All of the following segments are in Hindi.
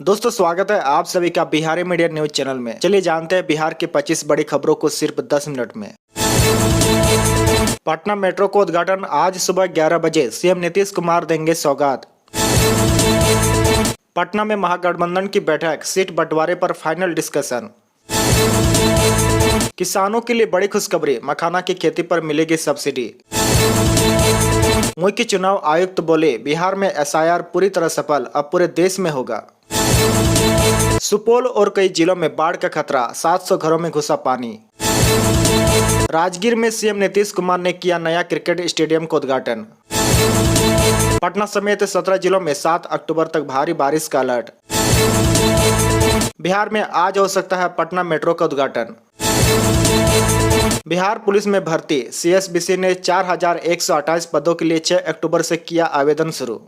दोस्तों स्वागत है आप सभी का बिहारी मीडिया न्यूज चैनल में। चलिए जानते हैं बिहार की 25 बड़ी खबरों को सिर्फ 10 मिनट में। पटना मेट्रो का उद्घाटन आज सुबह 11 बजे सीएम नीतीश कुमार देंगे सौगात। पटना में महागठबंधन की बैठक, सीट बंटवारे पर फाइनल डिस्कशन। किसानों के लिए बड़ी खुशखबरी, मखाना की खेती पर मिलेगी सब्सिडी। मुख्य चुनाव आयुक्त बोले बिहार में एसआईआर पूरी तरह सफल, अब पूरे देश में होगा। सुपौल और कई जिलों में बाढ़ का खतरा, 700 घरों में घुसा पानी। राजगीर में सीएम नीतीश कुमार ने किया नया क्रिकेट स्टेडियम का उद्घाटन। पटना समेत 17 जिलों में 7 अक्टूबर तक भारी बारिश का अलर्ट। बिहार में आज हो सकता है पटना मेट्रो का उद्घाटन। बिहार पुलिस में भर्ती, सीएसबीसी ने 4128 पदों के लिए 6 अक्टूबर से किया आवेदन शुरू।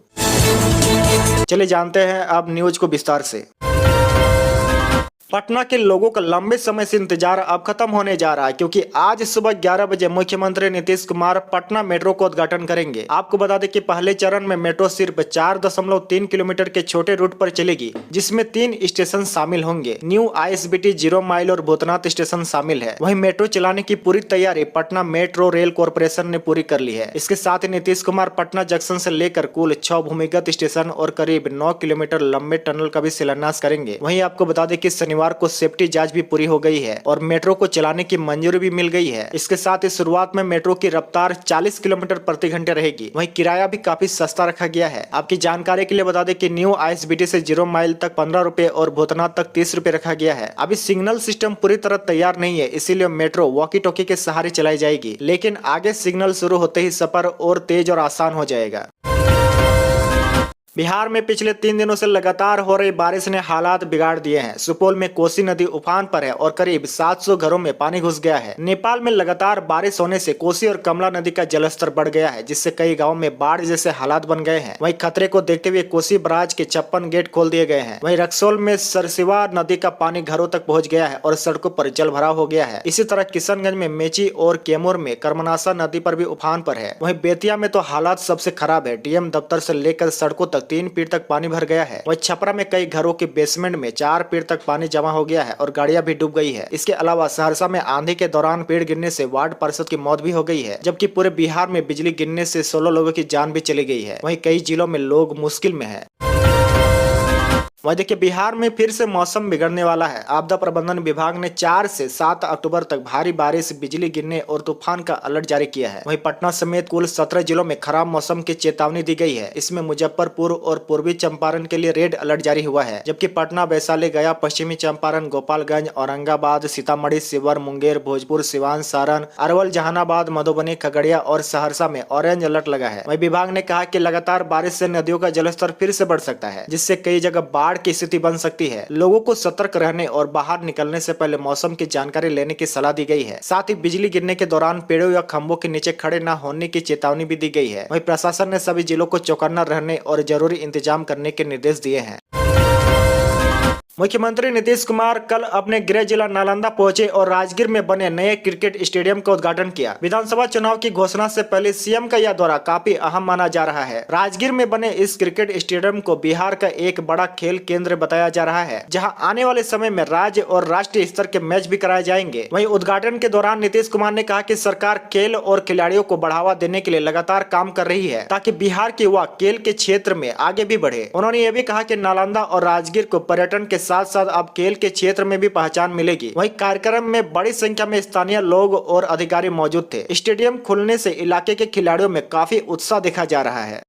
चलिए जानते हैं अब न्यूज को विस्तार से। पटना के लोगों का लंबे समय से इंतजार अब खत्म होने जा रहा है, क्योंकि आज सुबह 11 बजे मुख्यमंत्री नीतीश कुमार पटना मेट्रो का उद्घाटन करेंगे। आपको बता दें कि पहले चरण में मेट्रो सिर्फ 4.3 किलोमीटर के छोटे रूट पर चलेगी, जिसमें 3 स्टेशन शामिल होंगे। न्यू आईएसबीटी, 0 माइल और भूतनाथ स्टेशन शामिल है। वहीं मेट्रो चलाने की पूरी तैयारी पटना मेट्रो रेल कॉरपोरेशन ने पूरी कर ली है। इसके साथ ही नीतीश कुमार पटना जंक्शन से लेकर कुल 6 भूमिगत स्टेशन और करीब 9 किलोमीटर लंबे टनल का भी शिलान्यास करेंगे। वहीं आपको बता दें कि शनिवार को सेफ्टी जांच भी पूरी हो गई है और मेट्रो को चलाने की मंजूरी भी मिल गई है। इसके साथ ही शुरुआत में मेट्रो की रफ्तार 40 किलोमीटर प्रति घंटे रहेगी। वहीं किराया भी काफी सस्ता रखा गया है। आपकी जानकारी के लिए बता दें कि न्यू आईएसबीटी से 0 माइल तक 15 रुपए और भूतनाथ तक 30 रुपए रखा गया है। अभी सिग्नल सिस्टम पूरी तरह तैयार नहीं है, इसीलिए मेट्रो वॉकी टॉकी के सहारे चलाई जाएगी, लेकिन आगे सिग्नल शुरू होते ही सफर और तेज और आसान हो जाएगा। बिहार में पिछले 3 दिनों से लगातार हो रही बारिश ने हालात बिगाड़ दिए हैं। सुपौल में कोसी नदी उफान पर है और करीब 700 घरों में पानी घुस गया है। नेपाल में लगातार बारिश होने से कोसी और कमला नदी का जलस्तर बढ़ गया है, जिससे कई गांवों में बाढ़ जैसे हालात बन गए हैं। वहीं खतरे को देखते हुए कोसी बराज के 56 गेट खोल दिए गए हैं। वहीं रक्सौल में सरसिवा नदी का पानी घरों तक पहुँच गया है और सड़कों पर जल भराव हो गया है। इसी तरह किशनगंज में मेची और कैमूर में कर्मनासा नदी पर भी उफान पर है। वहीं बेतिया में तो हालात सबसे खराब है। डीएम दफ्तर से लेकर सड़कों तक 3 फीट तक पानी भर गया है। वहीं छपरा में कई घरों के बेसमेंट में 4 फीट तक पानी जमा हो गया है और गाड़ियां भी डूब गई है। इसके अलावा सहरसा में आंधी के दौरान पेड़ गिरने से वार्ड पार्षद की मौत भी हो गई है, जबकि पूरे बिहार में बिजली गिरने से 16 लोगों की जान भी चली गई है। वहीं कई जिलों में लोग मुश्किल में है। वहीं देखिए बिहार में फिर से मौसम बिगड़ने वाला है। आपदा प्रबंधन विभाग ने 4 से 7 अक्टूबर तक भारी बारिश, बिजली गिरने और तूफान का अलर्ट जारी किया है। वहीं पटना समेत कुल 17 जिलों में खराब मौसम की चेतावनी दी गई है। इसमें मुजफ्फरपुर और पूर्वी चंपारण के लिए रेड अलर्ट जारी हुआ है, जबकि पटना, वैशाली, गया, पश्चिमी चंपारण, गोपालगंज, औरंगाबाद, सीतामढ़ी, शिवहर, मुंगेर, भोजपुर, सिवान, सारण, अरवल, जहानाबाद, मधुबनी, खगड़िया और सहरसा में ऑरेंज अलर्ट लगा है। वहीं विभाग ने कहा कि लगातार बारिश से नदियों का जलस्तर फिर से बढ़ सकता है, जिससे कई जगह बाढ़ की स्थिति बन सकती है। लोगों को सतर्क रहने और बाहर निकलने से पहले मौसम की जानकारी लेने की सलाह दी गई है। साथ ही बिजली गिरने के दौरान पेड़ों या खंभों के नीचे खड़े न होने की चेतावनी भी दी गई है। वहीं प्रशासन ने सभी जिलों को चौकन्ना रहने और जरूरी इंतजाम करने के निर्देश दिए हैं। मुख्यमंत्री नीतीश कुमार कल अपने गृह जिला नालंदा पहुंचे और राजगीर में बने नए क्रिकेट स्टेडियम का उद्घाटन किया। विधानसभा चुनाव की घोषणा से पहले सीएम का यह दौरा काफी अहम माना जा रहा है। राजगीर में बने इस क्रिकेट स्टेडियम को बिहार का एक बड़ा खेल केंद्र बताया जा रहा है, जहां आने वाले समय में राज्य और राष्ट्रीय स्तर के मैच भी कराए जाएंगे। वहीं उद्घाटन के दौरान नीतीश कुमार ने कहा कि सरकार खेल और खिलाड़ियों को बढ़ावा देने के लिए लगातार काम कर रही है, ताकि बिहार के युवा खेल के क्षेत्र में आगे भी बढ़े। उन्होंने ये भी कहा कि नालंदा और राजगीर को पर्यटन के साथ साथ अब खेल के क्षेत्र में भी पहचान मिलेगी। वहीं कार्यक्रम में बड़ी संख्या में स्थानीय लोग और अधिकारी मौजूद थे। स्टेडियम खुलने से इलाके के खिलाड़ियों में काफी उत्साह देखा जा रहा है।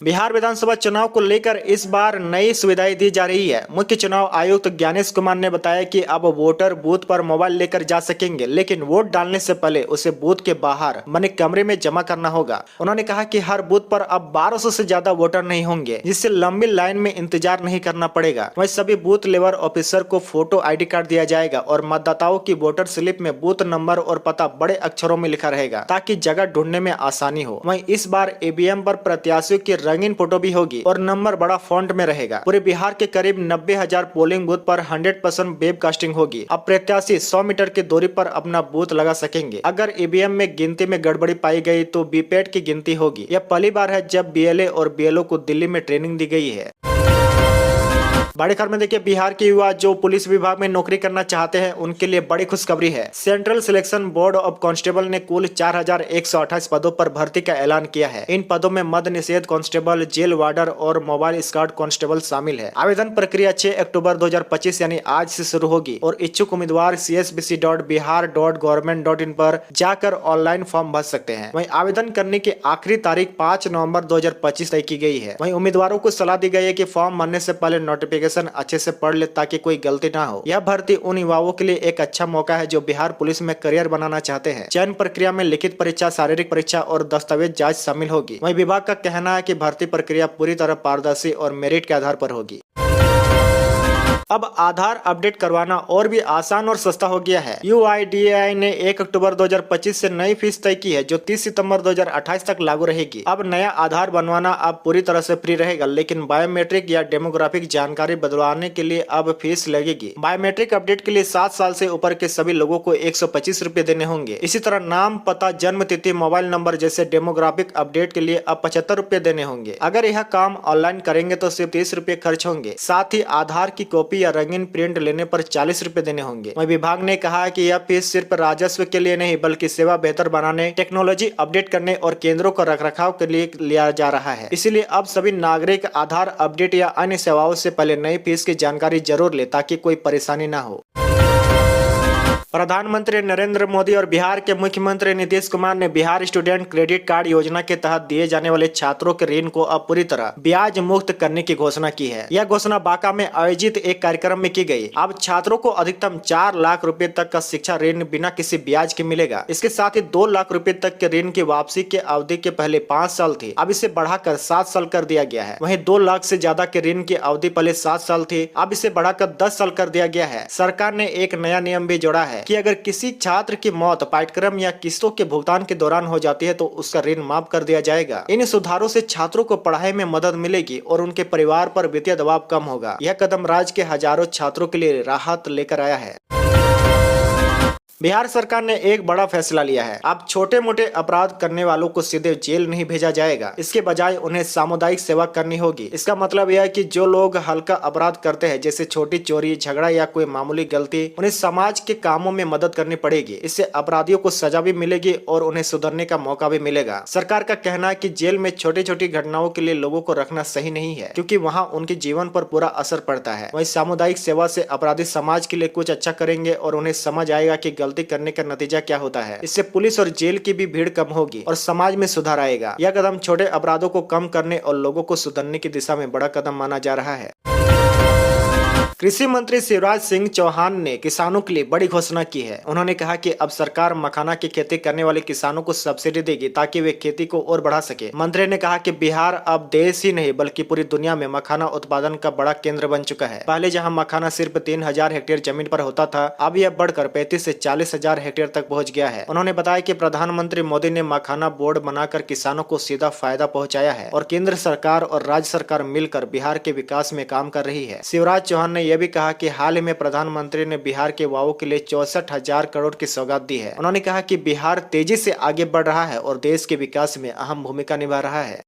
बिहार विधानसभा चुनाव को लेकर इस बार नई सुविधाएं दी जा रही है। मुख्य चुनाव आयुक्त ज्ञानेश कुमार ने बताया कि अब वोटर बूथ पर मोबाइल लेकर जा सकेंगे, लेकिन वोट डालने से पहले उसे बूथ के बाहर बने कमरे में जमा करना होगा। उन्होंने कहा कि हर बूथ पर अब 1200 से ज्यादा वोटर नहीं होंगे, जिससे लंबी लाइन में इंतजार नहीं करना पड़ेगा। वहीं सभी बूथ लेवल ऑफिसर को फोटो ID कार्ड दिया जाएगा और मतदाताओं की वोटर स्लिप में बूथ नंबर और पता बड़े अक्षरों में लिखा रहेगा, ताकि जगह ढूंढने में आसानी हो। वहीं इस बार ईवीएम पर प्रत्याशियों की रंगीन फोटो भी होगी और नंबर बड़ा फॉन्ट में रहेगा। पूरे बिहार के करीब 90,000 पोलिंग बूथ पर 100% वेबकास्टिंग होगी। अब प्रत्याशी 100 मीटर की दूरी पर अपना बूथ लगा सकेंगे। अगर ईवीएम में गिनती में गड़बड़ी पाई गई तो वीपैट की गिनती होगी। यह पहली बार है जब BLA और BLO को दिल्ली में ट्रेनिंग दी गई है। बड़ी खबर में देखिए, बिहार के युवा जो पुलिस विभाग में नौकरी करना चाहते हैं उनके लिए बड़ी खुशखबरी है। Central selection board of constable ने कुल 4128 पदों पर भर्ती का ऐलान किया है। इन पदों में मद्य निषेध कांस्टेबल, जेल वार्डर और मोबाइल स्क्वाड कांस्टेबल शामिल है। आवेदन प्रक्रिया 6 अक्टूबर 2025 यानी आज से शुरू होगी और इच्छुक उम्मीदवार csbc.bihar.government.in पर जाकर ऑनलाइन फॉर्म भर सकते हैं। वहीं आवेदन करने की आखिरी तारीख 5 नवंबर 2025 तय की गई है। वहीं उम्मीदवारों को सलाह दी गई है कि फॉर्म भरने से पहले नोटिफिकेशन अच्छे से पढ़ ले ताकि कोई गलती ना हो। यह भर्ती उन युवाओं के लिए एक अच्छा मौका है जो बिहार पुलिस में करियर बनाना चाहते हैं। चयन प्रक्रिया में लिखित परीक्षा, शारीरिक परीक्षा और दस्तावेज जांच शामिल होगी। वहीं विभाग का कहना है कि भर्ती प्रक्रिया पूरी तरह पारदर्शी और मेरिट के आधार पर होगी। अब आधार अपडेट करवाना और भी आसान और सस्ता हो गया है। UIDAI ने 1 अक्टूबर 2025 से नई फीस तय की है जो 30 सितंबर 2028 तक लागू रहेगी। अब नया आधार बनवाना अब पूरी तरह से फ्री रहेगा, लेकिन बायोमेट्रिक या डेमोग्राफिक जानकारी बदलवाने के लिए अब फीस लगेगी। बायोमेट्रिक अपडेट के लिए 7 साल से ऊपर के सभी लोगों को 125 रुपए देने होंगे। इसी तरह नाम, पता, जन्म तिथि, मोबाइल नंबर जैसे डेमोग्राफिक अपडेट के लिए अब 75 रुपए देने होंगे। अगर यह काम ऑनलाइन करेंगे तो सिर्फ 30 रुपए खर्च होंगे। साथ ही आधार की कॉपी या रंगीन प्रिंट लेने पर 40 रुपए देने होंगे। वहीं विभाग ने कहा है कि यह फीस सिर्फ राजस्व के लिए नहीं बल्कि सेवा बेहतर बनाने, टेक्नोलॉजी अपडेट करने और केंद्रों का रखरखाव के लिए लिया जा रहा है। इसलिए अब सभी नागरिक आधार अपडेट या अन्य सेवाओं से पहले नई फीस की जानकारी जरूर ले ताकि कोई परेशानी न हो। प्रधानमंत्री नरेंद्र मोदी और बिहार के मुख्यमंत्री नीतीश कुमार ने बिहार स्टूडेंट क्रेडिट कार्ड योजना के तहत दिए जाने वाले छात्रों के ऋण को अब पूरी तरह ब्याज मुक्त करने की घोषणा की है। यह घोषणा बांका में आयोजित एक कार्यक्रम में की गई। अब छात्रों को अधिकतम 4 लाख रुपए तक का शिक्षा ऋण बिना किसी ब्याज के मिलेगा। इसके साथ ही 2 लाख रुपए तक के ऋण की वापसी के अवधि के पहले 5 साल थी, अब इसे बढ़ाकर 7 साल कर दिया गया है। वहीं 2 लाख से ज्यादा के ऋण की अवधि पहले 7 साल थी, अब इसे बढ़ाकर 10 साल कर दिया गया है। सरकार ने एक नया नियम भी जोड़ा है कि अगर किसी छात्र की मौत पाठ्यक्रम या किस्तों के भुगतान के दौरान हो जाती है तो उसका ऋण माफ कर दिया जाएगा। इन सुधारों से छात्रों को पढ़ाई में मदद मिलेगी और उनके परिवार पर वित्तीय दबाव कम होगा। यह कदम राज्य के हजारों छात्रों के लिए राहत लेकर आया है। बिहार सरकार ने एक बड़ा फैसला लिया है। अब छोटे मोटे अपराध करने वालों को सीधे जेल नहीं भेजा जाएगा, इसके बजाय उन्हें सामुदायिक सेवा करनी होगी। इसका मतलब यह है कि जो लोग हल्का अपराध करते हैं जैसे छोटी चोरी, झगड़ा या कोई मामूली गलती, उन्हें समाज के कामों में मदद करनी पड़ेगी। इससे अपराधियों को सजा भी मिलेगी और उन्हें सुधरने का मौका भी मिलेगा। सरकार का कहना है कि जेल में छोटी छोटी घटनाओं के लिए लोगों को रखना सही नहीं है, क्योंकि वहाँ उनके जीवन पर पूरा असर पड़ता है। वहीं सामुदायिक सेवा से अपराधी समाज के लिए कुछ अच्छा करेंगे और उन्हें समझ आएगा कि गलती करने का नतीजा क्या होता है। इससे पुलिस और जेल की भी भीड़ कम होगी और समाज में सुधार आएगा। यह कदम छोटे अपराधों को कम करने और लोगों को सुधरने की दिशा में बड़ा कदम माना जा रहा है। कृषि मंत्री शिवराज सिंह चौहान ने किसानों के लिए बड़ी घोषणा की है। उन्होंने कहा कि अब सरकार मखाना की खेती करने वाले किसानों को सब्सिडी देगी ताकि वे खेती को और बढ़ा सके। मंत्री ने कहा कि बिहार अब देश ही नहीं बल्कि पूरी दुनिया में मखाना उत्पादन का बड़ा केंद्र बन चुका है। पहले जहां मखाना सिर्फ 3000 हेक्टेयर जमीन पर होता था, अब यह बढ़कर 35 से 40,000 हेक्टेयर तक पहुँच गया है। उन्होंने बताया कि प्रधानमंत्री मोदी ने मखाना बोर्ड बनाकर किसानों को सीधा फायदा पहुँचाया है और केंद्र सरकार और राज्य सरकार मिलकर बिहार के विकास में काम कर रही है। शिवराज चौहान ने यह भी कहा कि हाल ही में प्रधानमंत्री ने बिहार के युवाओं के लिए 64,000 करोड़ की सौगात दी है। उन्होंने कहा कि बिहार तेजी से आगे बढ़ रहा है और देश के विकास में अहम भूमिका निभा रहा है।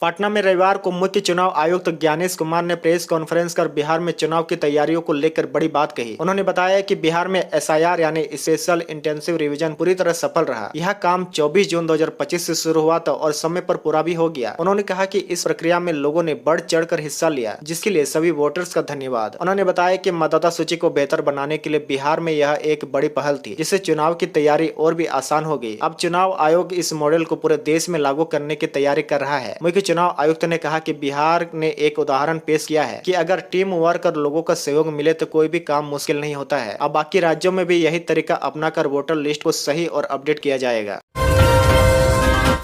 पटना में रविवार को मुख्य चुनाव आयुक्त ज्ञानेश कुमार ने प्रेस कॉन्फ्रेंस कर बिहार में चुनाव की तैयारियों को लेकर बड़ी बात कही। उन्होंने बताया कि बिहार में SIR यानी स्पेशल इंटेंसिव रिवीजन पूरी तरह सफल रहा। यह काम 24 जून 2025 से शुरू हुआ था और समय पर पूरा भी हो गया। उन्होंने कहा कि इस प्रक्रिया में लोगों ने बढ़ चढ़कर हिस्सा लिया, जिसके लिए सभी वोटर्स का धन्यवाद। उन्होंने बताया कि मतदाता सूची को बेहतर बनाने के लिए बिहार में यह एक बड़ी पहल थी, जिससे चुनाव की तैयारी और भी आसान हो गई। अब चुनाव आयोग इस मॉडल को पूरे देश में लागू करने की तैयारी कर रहा है। मुख्य चुनाव आयुक्त ने कहा कि बिहार ने एक उदाहरण पेश किया है कि अगर टीम वर्क और लोगों का सहयोग मिले तो कोई भी काम मुश्किल नहीं होता है। अब बाकी राज्यों में भी यही तरीका अपनाकर वोटर लिस्ट को सही और अपडेट किया जाएगा।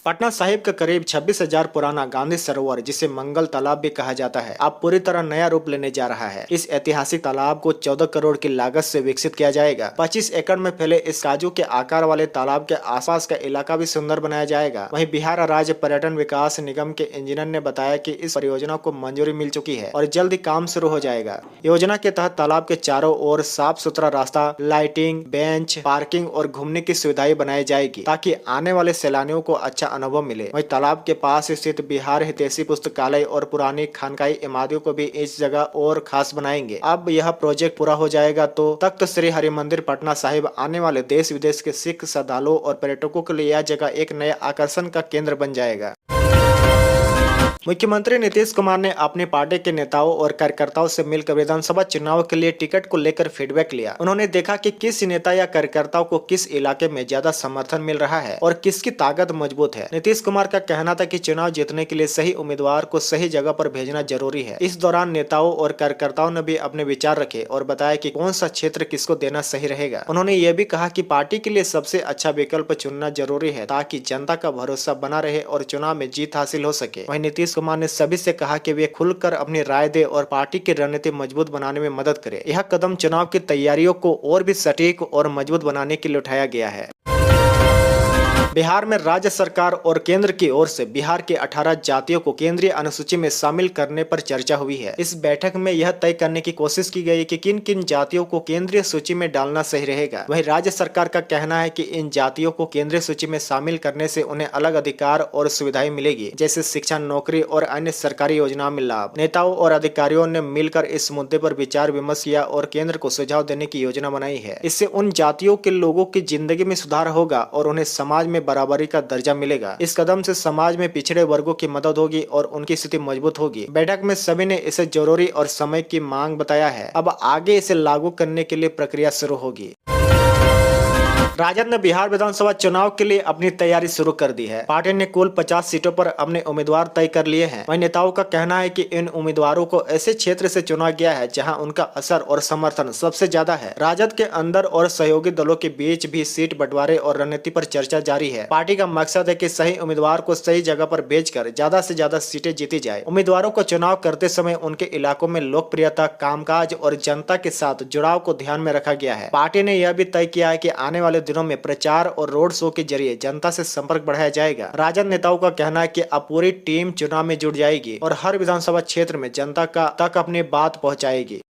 पटना साहिब का करीब 26,000 पुराना गांधी सरोवर, जिसे मंगल तालाब भी कहा जाता है, अब पूरी तरह नया रूप लेने जा रहा है। इस ऐतिहासिक तालाब को 14 करोड़ की लागत से विकसित किया जाएगा। 25 एकड़ में फैले इस काजू के आकार वाले तालाब के आसपास का इलाका भी सुंदर बनाया जाएगा। वहीं बिहार राज्य पर्यटन विकास निगम के इंजीनियर ने बताया कि इस परियोजना को मंजूरी मिल चुकी है और जल्द ही काम शुरू हो जाएगा। योजना के तहत तालाब के चारों ओर साफ सुथरा रास्ता, लाइटिंग, बेंच, पार्किंग और घूमने की सुविधाएं बनाई जाएगी ताकि आने वाले सैलानियों को अच्छा अनुभव मिले। वहीं तालाब के पास स्थित बिहार हितैषी पुस्तकालय और पुरानी खानकाई इमारतों को भी इस जगह और खास बनाएंगे। अब यह प्रोजेक्ट पूरा हो जाएगा तो तख्त श्री हरिमंदिर पटना साहिब आने वाले देश विदेश के सिख श्रद्धालुओं और पर्यटकों के लिए यह जगह एक नया आकर्षण का केंद्र बन जाएगा। मुख्यमंत्री नीतीश कुमार ने अपनी पार्टी के नेताओं और कार्यकर्ताओं से मिलकर विधानसभा चुनाव के लिए टिकट को लेकर फीडबैक लिया। उन्होंने देखा कि किस नेता या कार्यकर्ताओं को किस इलाके में ज्यादा समर्थन मिल रहा है और किसकी ताकत मजबूत है। नीतीश कुमार का कहना था कि चुनाव जीतने के लिए सही उम्मीदवार को सही जगह पर भेजना जरूरी है। इस दौरान नेताओं और कार्यकर्ताओं ने भी अपने विचार रखे और बताया कि कौन सा क्षेत्र किसको देना सही रहेगा। उन्होंने ये भी कहा कि पार्टी के लिए सबसे अच्छा विकल्प चुनना जरूरी है ताकि जनता का भरोसा बना रहे और चुनाव में जीत हासिल हो सके। वहीं नीतीश कुमार ने सभी से कहा कि वे खुलकर अपनी राय दे और पार्टी की रणनीति मजबूत बनाने में मदद करे। यह कदम चुनाव की तैयारियों को और भी सटीक और मजबूत बनाने के लिए उठाया गया है। बिहार में राज्य सरकार और केंद्र की ओर से बिहार के 18 जातियों को केंद्रीय अनुसूची में शामिल करने पर चर्चा हुई है। इस बैठक में यह तय करने की कोशिश की गई कि किन किन जातियों को केंद्रीय सूची में डालना सही रहेगा। वहीं राज्य सरकार का कहना है कि इन जातियों को केंद्रीय सूची में शामिल करने से उन्हें अलग अधिकार और सुविधाएं मिलेगी, जैसे शिक्षा, नौकरी और अन्य सरकारी योजनाओं में लाभ। नेताओं और अधिकारियों ने मिलकर इस मुद्दे पर विचार विमर्श किया और केंद्र को सुझाव देने की योजना बनाई है। इससे उन जातियों के लोगों की जिंदगी में सुधार होगा और उन्हें समाज में बराबरी का दर्जा मिलेगा। इस कदम से समाज में पिछड़े वर्गों की मदद होगी और उनकी स्थिति मजबूत होगी। बैठक में सभी ने इसे जरूरी और समय की मांग बताया है। अब आगे इसे लागू करने के लिए प्रक्रिया शुरू होगी। राजद ने बिहार विधानसभा चुनाव के लिए अपनी तैयारी शुरू कर दी है। पार्टी ने कुल 50 सीटों पर अपने उम्मीदवार तय कर लिए हैं। वहीं नेताओं का कहना है कि इन उम्मीदवारों को ऐसे क्षेत्र से चुना गया है जहां उनका असर और समर्थन सबसे ज्यादा है। राजद के अंदर और सहयोगी दलों के बीच भी सीट बंटवारे और रणनीति पर चर्चा जारी है। पार्टी का मकसद है कि सही उम्मीदवार को सही जगह पर भेजकर ज्यादा से ज्यादा सीटें जीती जाए। उम्मीदवारों को चुनाव करते समय उनके इलाकों में लोकप्रियता, कामकाज और जनता के साथ जुड़ाव को ध्यान में रखा गया है। पार्टी ने यह भी तय किया है कि आने वाले दिनों में प्रचार और रोड शो के जरिए जनता से संपर्क बढ़ाया जाएगा। राजद नेताओं का कहना है कि अब पूरी टीम चुनाव में जुट जाएगी और हर विधानसभा क्षेत्र में जनता तक अपनी बात पहुंचाएगी।